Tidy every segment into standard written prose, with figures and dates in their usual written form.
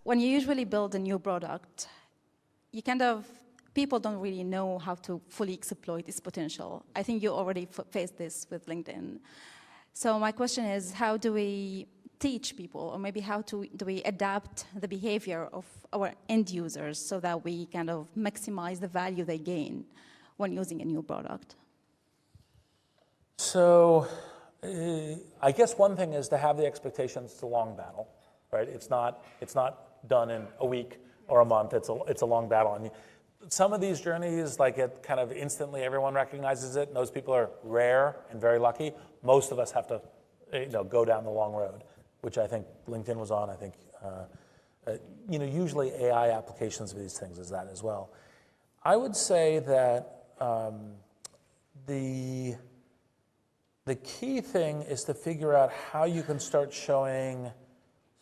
when you usually build a new product, you people don't really know how to fully exploit its potential. I think you already faced this with LinkedIn. So my question is, how do we teach people, or maybe how do we adapt the behavior of our end users so that we kind of maximize the value they gain when using a new product? So I guess one thing is to have the expectations. It's a long battle, right? It's not done in a week or a month. It's a long battle. And some of these journeys, like it kind of instantly everyone recognizes it, and those people are rare and very lucky. Most of us have to go down the long road, which I think LinkedIn was on. I think usually AI applications of these things is that as well. I would say that the key thing is to figure out how you can start showing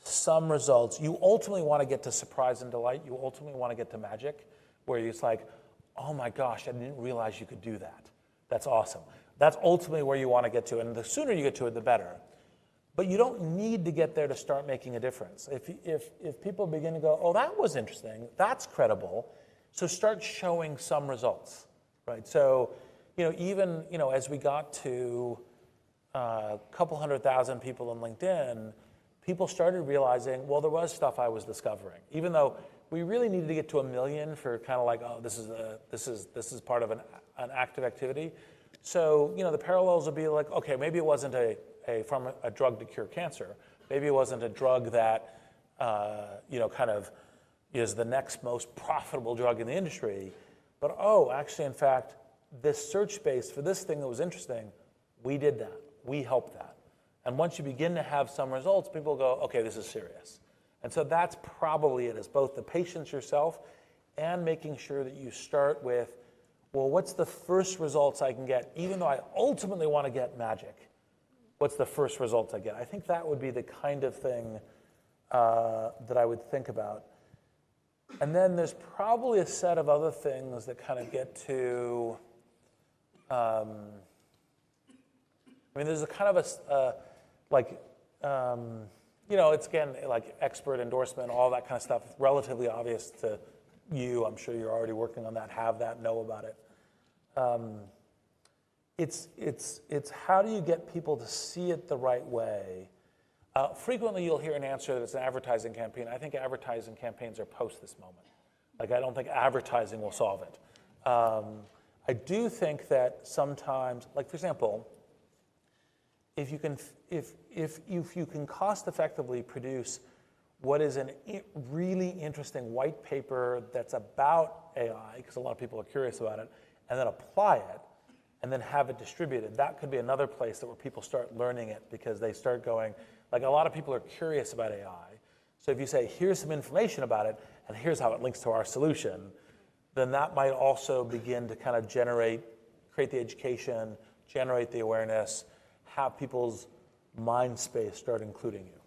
some results. You ultimately want to get to surprise and delight. You ultimately want to get to magic, where it's like, oh my gosh, I didn't realize you could do that. That's awesome. That's ultimately where you want to get to, and the sooner you get to it, the better. But you don't need to get there to start making a difference. If people begin to go, oh, that was interesting, that's credible, so start showing some results, right? So, even as we got to a couple 100,000 people on LinkedIn, people started realizing, well, there was stuff I was discovering, even though we really needed to get to 1 million for kind of like, oh, this is part of an active activity. So, the parallels would be like, okay, maybe it wasn't from a drug to cure cancer. Maybe it wasn't a drug that, kind of is the next most profitable drug in the industry. But, oh, actually, in fact, this search space for this thing that was interesting, we did that. We helped that. And once you begin to have some results, people go, okay, this is serious. And so that's probably it, is both the patience yourself and making sure that you start with, well, what's the first results I can get? Even though I ultimately want to get magic, what's the first results I get? I think that would be the kind of thing that I would think about. And then there's probably a set of other things that kind of get to, there's a kind of it's again, like expert endorsement, all that kind of stuff, relatively obvious to you. I'm sure you're already working on that, have that, know about it. It's how do you get people to see it the right way? Frequently, you'll hear an answer that it's an advertising campaign. I think advertising campaigns are post this moment. Like, I don't think advertising will solve it. I do think that sometimes, like for example, if you can cost effectively produce what is a really interesting white paper that's about AI, because a lot of people are curious about it, and then apply it, and then have it distributed, that could be another place where people start learning it, because they start going, like, a lot of people are curious about AI. So if you say, here's some information about it, and here's how it links to our solution, then that might also begin to kind of create the education, generate the awareness, have people's mind space start including you.